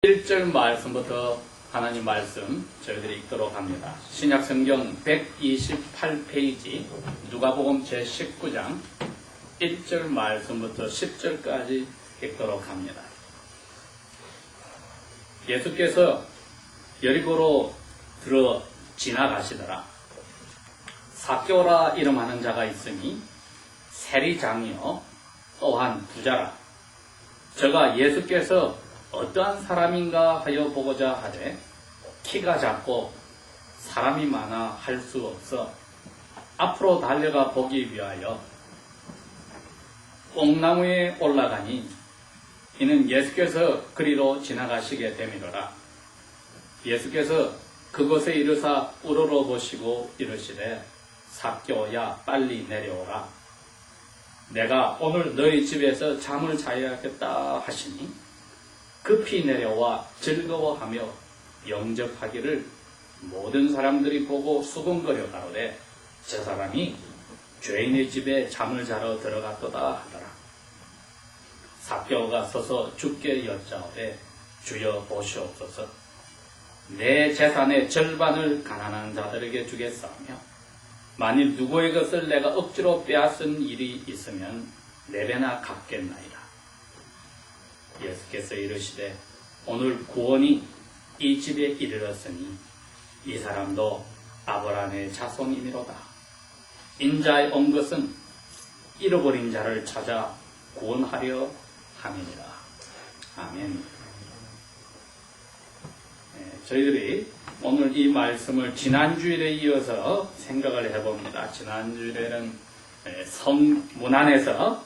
1절 말씀부터 하나님 말씀 저희들이 읽도록 합니다. 신약성경 128페이지 누가복음 제19장 1절 말씀부터 10절까지 읽도록 합니다. 예수께서 여리고로 들어 지나가시더라. 삭개오라 이름하는 자가 있으니 세리장이요 또한 부자라. 저가 예수께서 어떠한 사람인가 하여 보고자 하되 키가 작고 사람이 많아 할 수 없어 앞으로 달려가 보기 위하여 뽕나무에 올라가니 이는 예수께서 그리로 지나가시게 됨이로라. 예수께서 그곳에 이르사 우러러 보시고 이르시되 삭개오야 빨리 내려오라. 내가 오늘 너희 집에서 잠을 자야겠다 하시니 급히 내려와 즐거워하며 영접하기를 모든 사람들이 보고 수군거려 가로되 저 사람이 죄인의 집에 잠을 자러 들어갔도다 하더라. 삭개오가 서서 주께 여짜오되 주여 보시옵소서. 내 재산의 절반을 가난한 자들에게 주겠사오며 만일 누구의 것을 내가 억지로 빼앗은 일이 있으면 네 배나 갚겠나이다. 예수께서 이르시되 오늘 구원이 이 집에 이르렀으니 이 사람도 아브라함의 자손이니로다. 인자에 온 것은 잃어버린 자를 찾아 구원하려 함이니라. 아멘. 저희들이 오늘 이 말씀을 지난주일에 이어서 생각을 해봅니다. 지난주일에는 문 안에서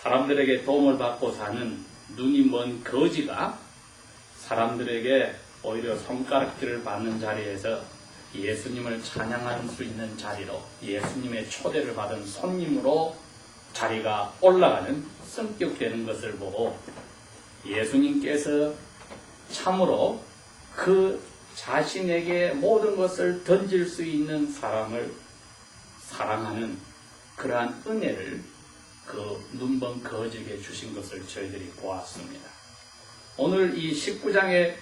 사람들에게 도움을 받고 사는 눈이 먼 거지가 사람들에게 오히려 손가락질을 받는 자리에서 예수님을 찬양할 수 있는 자리로 예수님의 초대를 받은 손님으로 자리가 올라가는 성격되는 것을 보고 예수님께서 참으로 그 자신에게 모든 것을 던질 수 있는 사람을 사랑하는 그러한 은혜를 그 눈먼 거지에게 주신 것을 저희들이 보았습니다. 오늘 이 19장의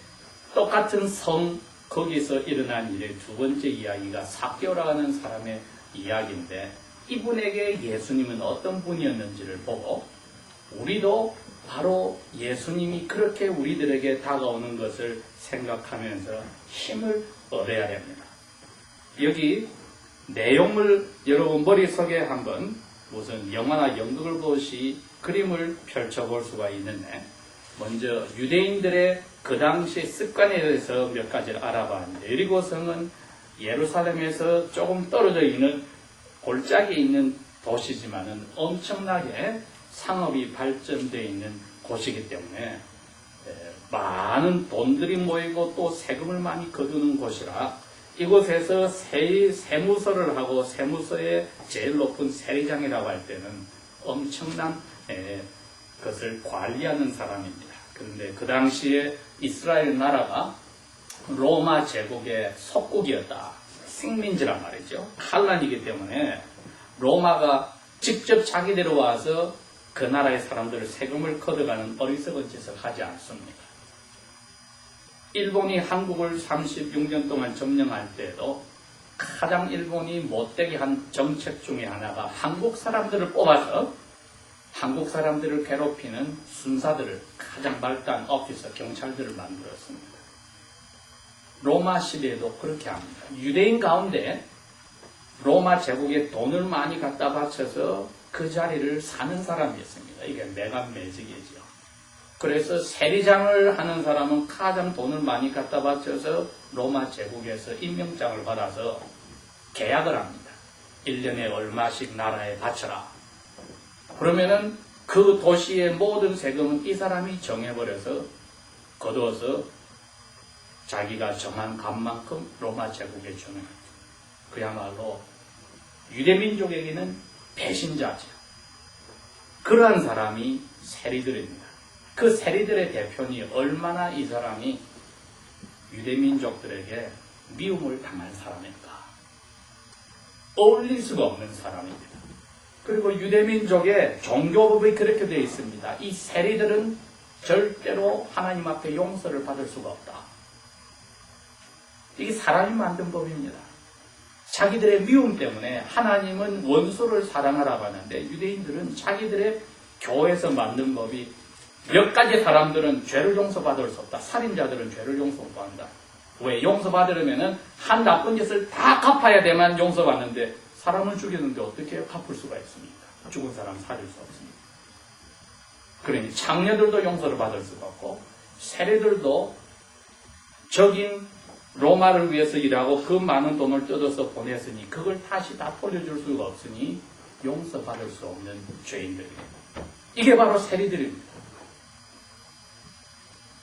똑같은 성 거기서 일어난 일의 두 번째 이야기가 삭개오라 하는 사람의 이야기인데 이분에게 예수님은 어떤 분이었는지를 보고 우리도 바로 예수님이 그렇게 우리들에게 다가오는 것을 생각하면서 힘을 얻어야 됩니다. 여기 내용을 여러분 머릿속에 한번 무슨 영화나 연극을 보시 그림을 펼쳐볼 수가 있는데 먼저 유대인들의 그 당시 습관에 대해서 몇 가지를 알아봤는데 여리고성은 예루살렘에서 조금 떨어져 있는 골짜기에 있는 도시지만은 엄청나게 상업이 발전되어 있는 곳이기 때문에 많은 돈들이 모이고 또 세금을 많이 거두는 곳이라 이곳에서 세무서를 하고 세무서의 제일 높은 세리장이라고 할 때는 엄청난 것을 관리하는 사람입니다. 그런데 그 당시에 이스라엘 나라가 로마 제국의 속국이었다. 식민지란 말이죠. 환란이기 때문에 로마가 직접 자기대로 와서 그 나라의 사람들을 세금을 걷어가는 어리석은 짓을 하지 않습니다. 일본이 한국을 36년 동안 점령할 때에도 가장 일본이 못되게 한 정책 중에 하나가 한국 사람들을 뽑아서 한국 사람들을 괴롭히는 순사들을 가장 발달한 오피서 경찰들을 만들었습니다. 로마 시대에도 그렇게 합니다. 유대인 가운데 로마 제국에 돈을 많이 갖다 바쳐서 그 자리를 사는 사람이었습니다. 이게 매간매직이죠. 그래서 세리장을 하는 사람은 가장 돈을 많이 갖다 바쳐서 로마 제국에서 임명장을 받아서 계약을 합니다. 1년에 얼마씩 나라에 바쳐라. 그러면은 그 도시의 모든 세금은 이 사람이 정해버려서 거두어서 자기가 정한 값만큼 로마 제국에 주는 거죠. 그야말로 유대민족에게는 배신자죠. 그러한 사람이 세리들입니다. 그 세리들의 대표니 얼마나 이 사람이 유대민족들에게 미움을 당한 사람일까. 어울릴 수가 없는 사람입니다. 그리고 유대민족의 종교법이 그렇게 되어 있습니다. 이 세리들은 절대로 하나님 앞에 용서를 받을 수가 없다. 이게 사람이 만든 법입니다. 자기들의 미움 때문에 하나님은 원수를 사랑하라고 하는데 유대인들은 자기들의 교회에서 만든 법이 몇 가지 사람들은 죄를 용서받을 수 없다. 살인자들은 죄를 용서 못 한다. 왜? 용서받으려면 한 나쁜 짓을 다 갚아야 되만 용서받는데 사람을 죽였는데 어떻게 갚을 수가 있습니까? 죽은 사람 살릴 수 없습니다. 그러니 장녀들도 용서를 받을 수가 없고 세리들도 적인 로마를 위해서 일하고 그 많은 돈을 뜯어서 보냈으니 그걸 다시 다 돌려줄 수가 없으니 용서받을 수 없는 죄인들입니다. 이게 바로 세리들입니다.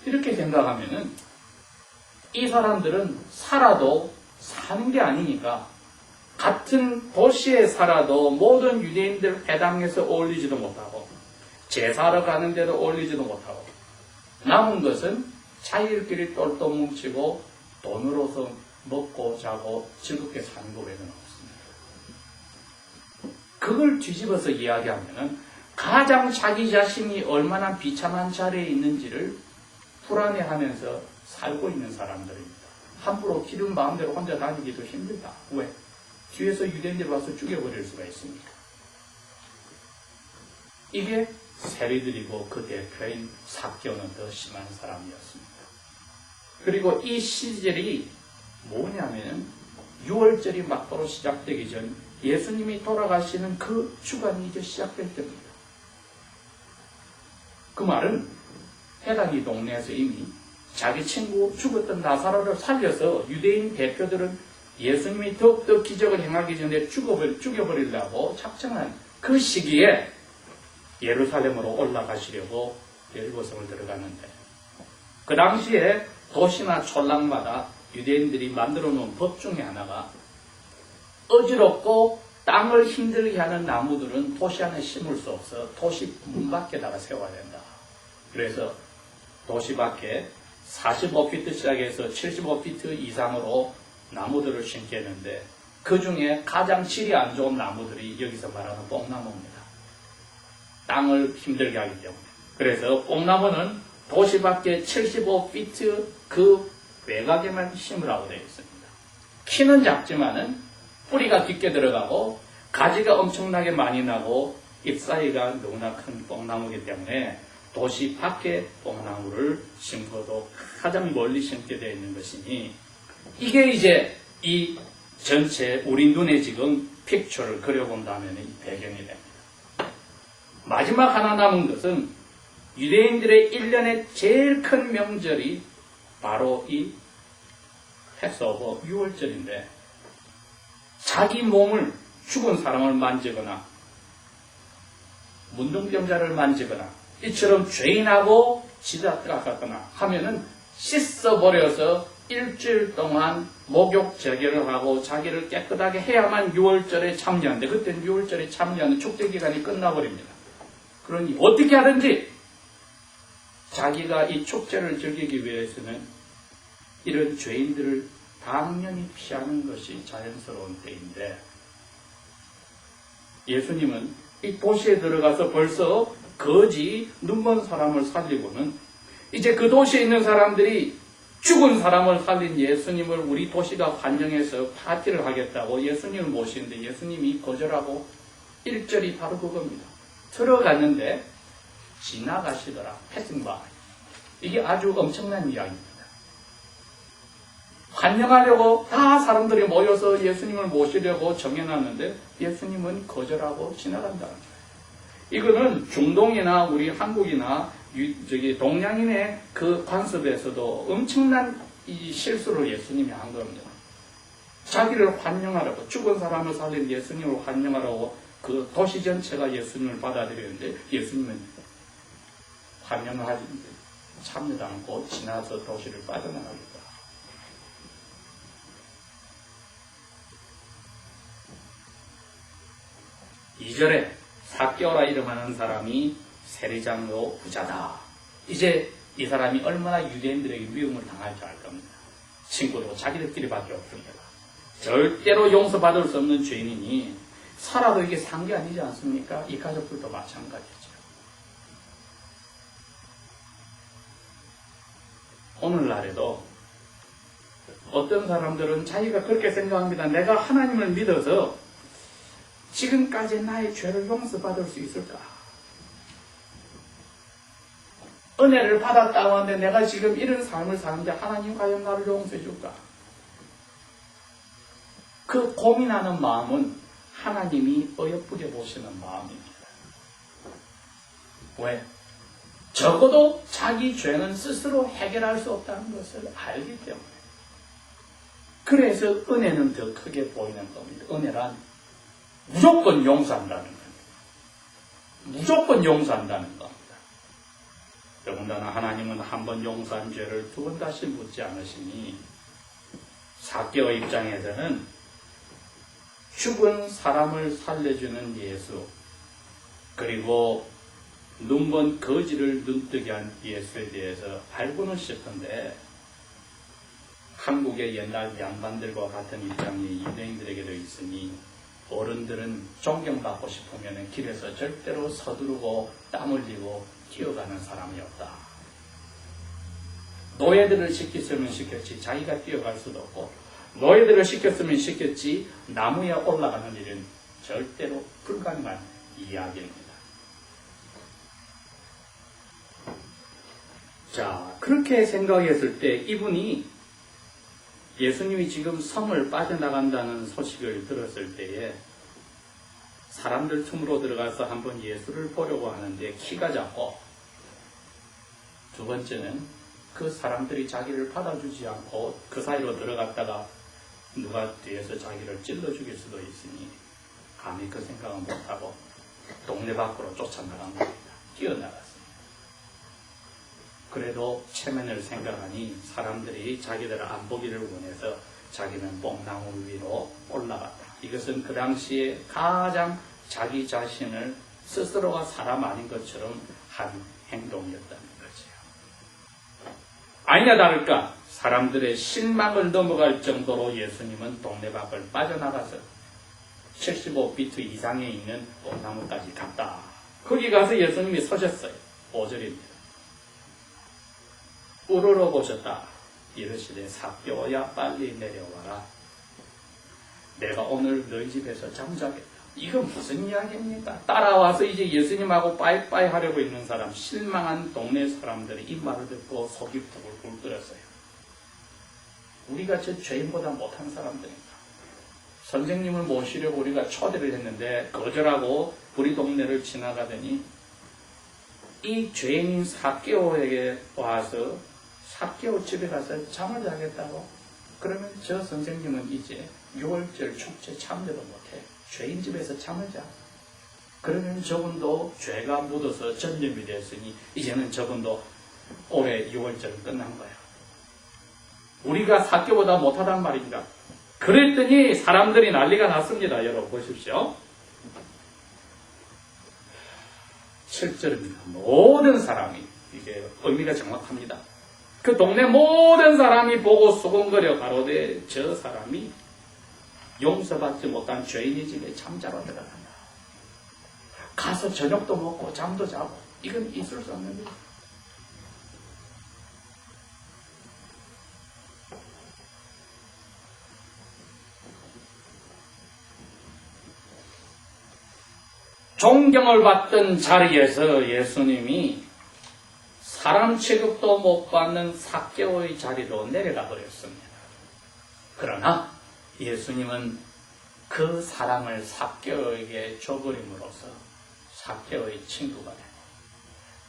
이렇게 생각하면은 이 사람들은 살아도 사는 게 아니니까 같은 도시에 살아도 모든 유대인들 회당에서 어울리지도 못하고 제사하러 가는데도 어울리지도 못하고 남은 것은 자기들끼리 똘똘 뭉치고 돈으로서 먹고 자고 즐겁게 사는 것 외에는 없습니다. 그걸 뒤집어서 이야기하면은 가장 자기 자신이 얼마나 비참한 자리에 있는지를 불안해하면서 살고 있는 사람들입니다. 함부로 기름 마음대로 혼자 다니기도 힘들다. 왜? 뒤에서 유대인들이 와서 죽여버릴 수가 있으니까. 이게 세리들이고 그 대표인 삭개오는 더 심한 사람이었습니다. 그리고 이 시절이 뭐냐면 6월절이 막바로 시작되기 전 예수님이 돌아가시는 그 주간이 이제 시작될 때입니다. 그 말은 헤라기 동네에서 이미 자기 친구 죽었던 나사로를 살려서 유대인 대표들은 예수님이 더욱더 기적을 행하기 전에 죽여버리려고 작정한 그 시기에 예루살렘으로 올라가시려고 예루살렘을 들어가는데 그 당시에 도시나 촌락마다 유대인들이 만들어 놓은 법 중에 하나가 어지럽고 땅을 힘들게 하는 나무들은 도시 안에 심을 수 없어 도시 문 밖에다가 세워야 된다. 그래서 도시 밖에 45피트 시작해서 75피트 이상으로 나무들을 심게 했는데 그 중에 가장 질이 안 좋은 나무들이 여기서 말하는 뽕나무입니다. 땅을 힘들게 하기 때문에. 그래서 뽕나무는 도시 밖에 75피트 그 외곽에만 심으라고 되어 있습니다. 키는 작지만은 뿌리가 깊게 들어가고 가지가 엄청나게 많이 나고 잎사이가 너무나 큰 뽕나무이기 때문에 도시 밖에 뽕나무를 심고도 가장 멀리 심게 되어 있는 것이니 이게 이제 이 전체 우리 눈에 지금 픽처를 그려본다면 이 배경이 됩니다. 마지막 하나 남은 것은 유대인들의 1년의 제일 큰 명절이 바로 이 패스오버 6월절인데 자기 몸을 죽은 사람을 만지거나 문둥병자를 만지거나 이처럼 죄인하고 지다가거나 하면은 씻어버려서 일주일 동안 목욕 제결을 하고 자기를 깨끗하게 해야만 6월절에 참여하는데 그때는 6월절에 참여하는 축제기간이 끝나버립니다. 그러니 어떻게 하든지 자기가 이 축제를 즐기기 위해서는 이런 죄인들을 당연히 피하는 것이 자연스러운 때인데 예수님은 이 도시에 들어가서 벌써 거지 눈먼 사람을 살리고는 이제 그 도시에 있는 사람들이 죽은 사람을 살린 예수님을 우리 도시가 환영해서 파티를 하겠다고 예수님을 모시는데 예수님이 거절하고 1절이 바로 그겁니다. 들어갔는데 지나가시더라. 패싱바. 이게 아주 엄청난 이야기입니다. 환영하려고 다 사람들이 모여서 예수님을 모시려고 정해놨는데 예수님은 거절하고 지나간다는 거예요. 이거는 중동이나 우리 한국이나 동양인의 그 관습에서도 엄청난 이 실수를 예수님이 한 겁니다. 자기를 환영하라고 죽은 사람을 살린 예수님을 환영하라고 그 도시 전체가 예수님을 받아들였는데 예수님은 환영을 하지 참여도 않고 지나서 도시를 빠져나가겠다. 2절에 삭개오라 이름하는 사람이 세리장로 부자다. 이제 이 사람이 얼마나 유대인들에게 미움을 당할 줄 알 겁니다. 친구도 자기들끼리밖에 없습니다. 절대로 용서받을 수 없는 죄인이니 살아도 이게 산 게 아니지 않습니까? 이 가족들도 마찬가지죠. 오늘날에도 어떤 사람들은 자기가 그렇게 생각합니다. 내가 하나님을 믿어서 지금까지 나의 죄를 용서받을 수 있을까? 은혜를 받았다고 하는데 내가 지금 이런 삶을 사는데 하나님 과연 나를 용서해 줄까? 그 고민하는 마음은 하나님이 어여쁘게 보시는 마음입니다. 왜? 적어도 자기 죄는 스스로 해결할 수 없다는 것을 알기 때문에. 그래서 은혜는 더 크게 보이는 겁니다. 은혜란 무조건 용서한다는 겁니다. 무조건 용서한다는 겁니다. 더군다나 하나님은 한 번 용서한 죄를 두 번 다시 묻지 않으시니 삭개오 입장에서는 죽은 사람을 살려주는 예수, 그리고 눈먼 거지를 눈뜨게 한 예수에 대해서 알고는 싶은데 한국의 옛날 양반들과 같은 입장이 유대인들에게도 있으니 어른들은 존경받고 싶으면 길에서 절대로 서두르고 땀 흘리고 뛰어가는 사람이 없다. 노예들을 시켰으면 시켰지 자기가 뛰어갈 수도 없고, 노예들을 시켰으면 시켰지 나무에 올라가는 일은 절대로 불가능한 이야기입니다. 자, 그렇게 생각했을 때 이분이 예수님이 지금 성을 빠져나간다는 소식을 들었을 때에 사람들 틈으로 들어가서 한번 예수를 보려고 하는데 키가 작고, 두 번째는 그 사람들이 자기를 받아주지 않고 그 사이로 들어갔다가 누가 뒤에서 자기를 찔러 죽일 수도 있으니 감히 그 생각은 못하고 동네 밖으로 쫓아나간 겁니다. 뛰어나갔습니다. 그래도 체면을 생각하니 사람들이 자기들을 안 보기를 원해서 자기는 뽕나무 위로 올라갔다. 이것은 그 당시에 가장 자기 자신을 스스로가 사람 아닌 것처럼 한 행동이었다는 거지요. 아니냐 다를까 사람들의 실망을 넘어갈 정도로 예수님은 동네 밖을 빠져나가서 75피트 이상에 있는 뽕나무까지 갔다. 거기 가서 예수님이 서셨어요. 5절입니다. 우러러 보셨다. 이르시되 삭개오야 빨리 내려와라. 내가 오늘 너희 집에서 잠자겠다. 이거 무슨 이야기입니까? 따라와서 이제 예수님하고 빠이빠이 하려고 있는 사람, 실망한 동네 사람들이 이 말을 듣고 속이 부글부글 끓었어요. 우리가 저 죄인보다 못한 사람들인가? 선생님을 모시려고 우리가 초대를 했는데 거절하고 우리 동네를 지나가더니 이 죄인인 삭개오에게 와서 삭개오 집에 가서 잠을 자겠다고? 그러면 저 선생님은 이제 6월절 축제 참여도 못해. 죄인 집에서 잠을 자. 그러면 저분도 죄가 묻어서 전염이 됐으니 이제는 저분도 올해 6월절 끝난 거야. 우리가 삭개오보다 못하단 말입니다. 그랬더니 사람들이 난리가 났습니다. 여러분 보십시오. 7절입니다. 모든 사람이, 이게 의미가 정확합니다. 그 동네 모든 사람이 보고 수군거려 가로되 저 사람이 용서받지 못한 죄인의 집에 잠자러 들어간다. 가서 저녁도 먹고 잠도 자고 이건 있을 수 없는 일이에요. 존경을 받던 자리에서 예수님이 사람 취급도 못 받는 삭개오의 자리로 내려가 버렸습니다. 그러나 예수님은 그 사랑을 삭개오에게 줘버림으로써 삭개오의 친구가 되고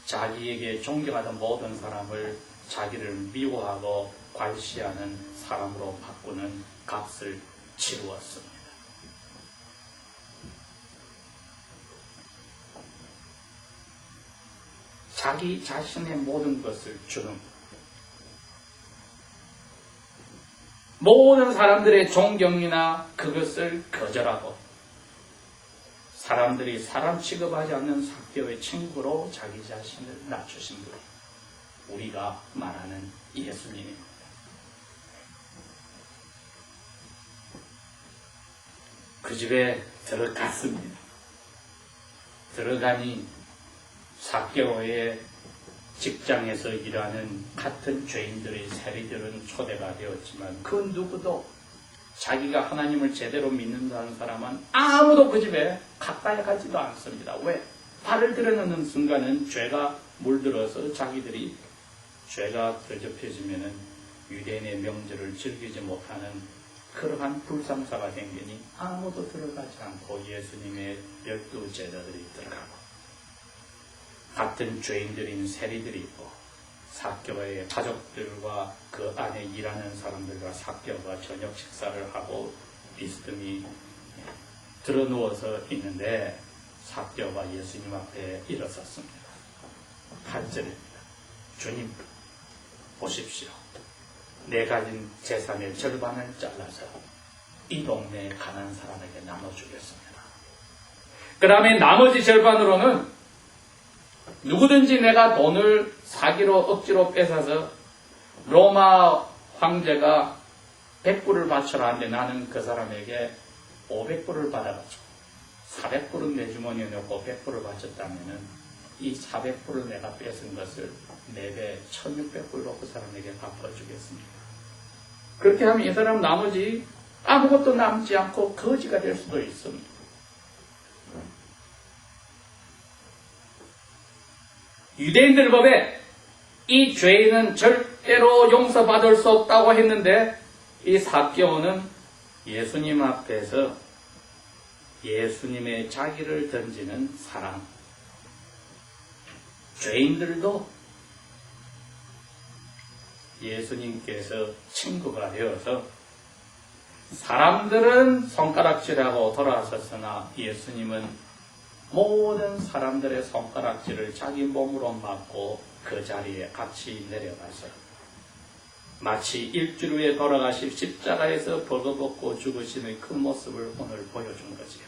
자기에게 존경하던 모든 사람을 자기를 미워하고 괄시하는 사람으로 바꾸는 값을 치루었습니다. 자기 자신의 모든 것을 주는, 모든 사람들의 존경이나 그것을 거절하고 사람들이 사람 취급하지 않는 삭개오의 친구로 자기 자신을 낮추신 분, 우리가 말하는 예수님입니다. 그 집에 들어갔습니다. 들어가니 삭개오의 직장에서 일하는 같은 죄인들의 세리들은 초대가 되었지만 그 누구도 자기가 하나님을 제대로 믿는다는 사람은 아무도 그 집에 가까이 가지도 않습니다. 왜? 발을 들여놓는 순간은 죄가 물들어서 자기들이 죄가 들접해지면은 유대인의 명절을 즐기지 못하는 그러한 불상사가 생기니 아무도 들어가지 않고 예수님의 12 제자들이 들어가고 같은 죄인들인 세리들이 있고 삭개오의 가족들과 그 안에 일하는 사람들과 삭개오가 저녁 식사를 하고 비스듬히 들어누워서 있는데 삭개오가 예수님 앞에 일어섰습니다. 8절입니다. 주님 보십시오. 내 가진 재산의 절반을 잘라서 이 동네에 가난한 사람에게 나눠주겠습니다. 그 다음에 나머지 절반으로는 누구든지 내가 돈을 사기로 억지로 뺏어서 로마 황제가 100불을 바쳐라 하는데 나는 그 사람에게 500불을 받아가지고 400불은 내 주머니에 넣고 100불을 바쳤다면은 이 400불을 내가 뺏은 것을 4배 1600불로 그 사람에게 갚아주겠습니다. 그렇게 하면 이 사람 나머지 아무것도 남지 않고 거지가 될 수도 있습니다. 유대인들 법에 이 죄인은 절대로 용서받을 수 없다고 했는데 이 삭개오는 예수님 앞에서 예수님의 자기를 던지는 사랑, 죄인들도 예수님께서 친구가 되어서 사람들은 손가락질하고 돌아섰으나 예수님은 모든 사람들의 손가락질을 자기 몸으로 맞고 그 자리에 같이 내려가서 마치 일주일 후에 돌아가실 십자가에서 벌거벗고 죽으시는 그 모습을 오늘 보여준 거지요.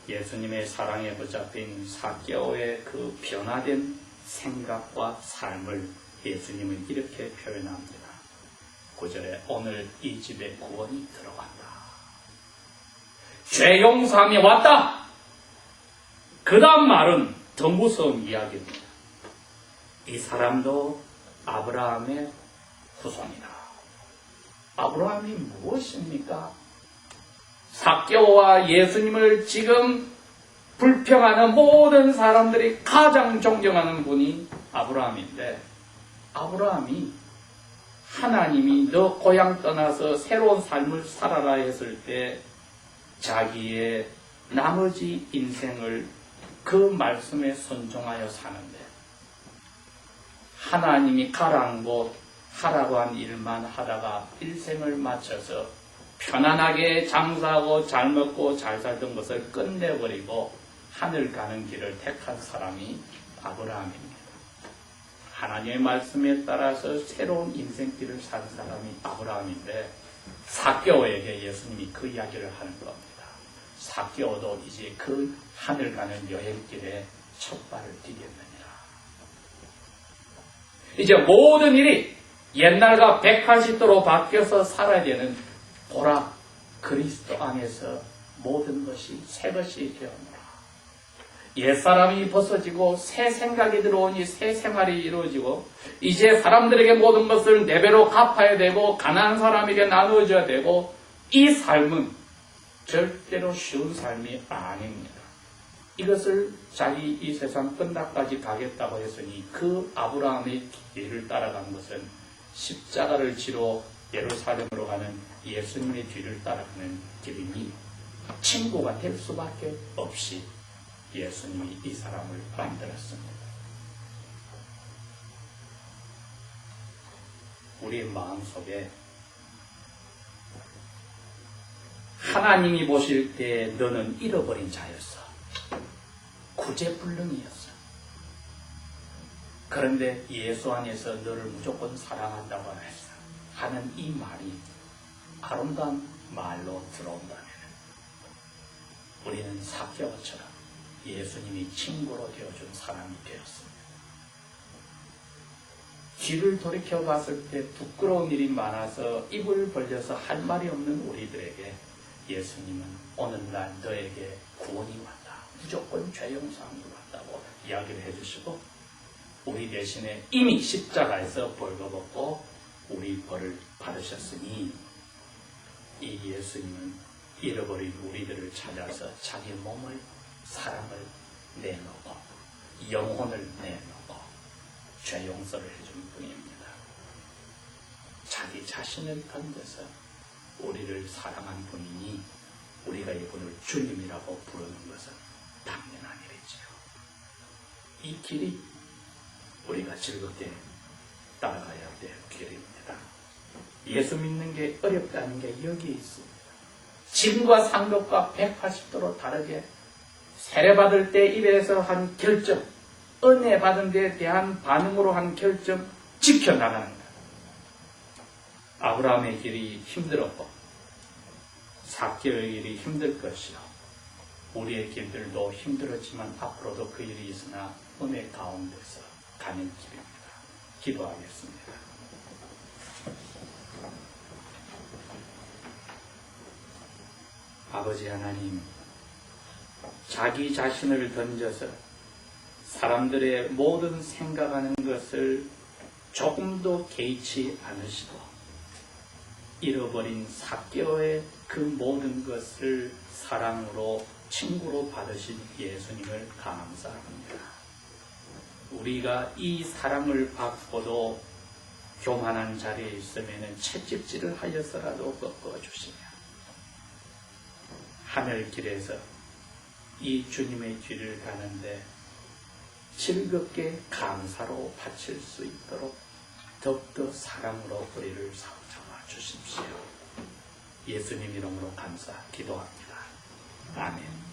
예수님의 사랑에 붙잡힌 삭개오의 그 변화된 생각과 삶을 예수님은 이렇게 표현합니다. 9절에 오늘 이 집에 구원이 들어간다. 죄 용서함이 왔다. 그 다음 말은 더 무서운 이야기입니다. 이 사람도 아브라함의 후손이다. 아브라함이 무엇입니까? 삭개오와 예수님을 지금 불평하는 모든 사람들이 가장 존경하는 분이 아브라함인데, 아브라함이 하나님이 너 고향 떠나서 새로운 삶을 살아라 했을 때 자기의 나머지 인생을 그 말씀에 순종하여 사는데, 하나님이 가라는 곳 하라고 한 일만 하다가 일생을 마쳐서 편안하게 장사하고 잘 먹고 잘 살던 것을 끝내버리고 하늘 가는 길을 택한 사람이 아브라함입니다. 하나님의 말씀에 따라서 새로운 인생길을 산 사람이 아브라함인데 삭개오에게 예수님이 그 이야기를 하는 겁니다. 삭개오도 이제 그 하늘 가는 여행길에 첫 발을 디뎠느니라. 이제 모든 일이 옛날과 180도로 바뀌어서 살아야 되는 보라, 그리스도 안에서 모든 것이 새 것이 되었노라. 옛사람이 벗어지고 새 생각이 들어오니 새 생활이 이루어지고 이제 사람들에게 모든 것을 네 배로 갚아야 되고 가난한 사람에게 나누어줘야 되고, 이 삶은 절대로 쉬운 삶이 아닙니다. 이것을 자기 이 세상 끝날까지 가겠다고 했으니 그 아브라함의 길을 따라간 것은 십자가를 지러 예루살렘으로 가는 예수님의 뒤를 따라가는 길이니 친구가 될 수밖에 없이 예수님이 이 사람을 만들었습니다. 우리 마음속에 하나님이 보실 때 너는 잃어버린 자였어. 구제불능이었어. 그런데 예수 안에서 너를 무조건 사랑한다고 했어. 하는 이 말이 아름다운 말로 들어온다면 우리는 삭개오처럼 예수님이 친구로 되어준 사람이 되었습니다. 뒤를 돌이켜 봤을 때 부끄러운 일이 많아서 입을 벌려서 할 말이 없는 우리들에게 예수님은 오늘날 너에게 구원이 왔다. 무조건 죄 용서함이 왔다고 이야기를 해주시고 우리 대신에 이미 십자가에서 벌거벗고 우리 벌을 받으셨으니 이 예수님은 잃어버린 우리들을 찾아서 자기 몸을 사랑을 내놓고 영혼을 내놓고 죄 용서를 해준 분입니다. 자기 자신을 던져서 우리를 사랑한 분이니 우리가 이분을 주님이라고 부르는 것은 당연한 일이지요. 이 길이 우리가 즐겁게 따라가야 될 길입니다. 예수 믿는 게 어렵다는 게 여기 있습니다. 짐과 상급과 180도로 다르게 세례받을 때 입에서 한 결정, 은혜 받은 데에 대한 반응으로 한 결정 지켜나가는 거예요. 아브라함의 길이 힘들었고 삭개의 길이 힘들 것이요. 우리의 길들도 힘들었지만 앞으로도 그 일이 있으나 은혜 가운데서 가는 길입니다. 기도하겠습니다. 아버지 하나님, 자기 자신을 던져서 사람들의 모든 생각하는 것을 조금도 개의치 않으시고 잃어버린 삭개오의 그 모든 것을 사랑으로 친구로 받으신 예수님을 감사합니다. 우리가 이 사랑을 받고도 교만한 자리에 있으면 채찍질을 하여서라도 꺾어주시며 하늘길에서 이 주님의 길을 가는데 즐겁게 감사로 바칠 수 있도록 더욱더 사랑으로 우리를 사로잡아 주십시오. 예수님 이름으로 감사 기도합니다. 아멘.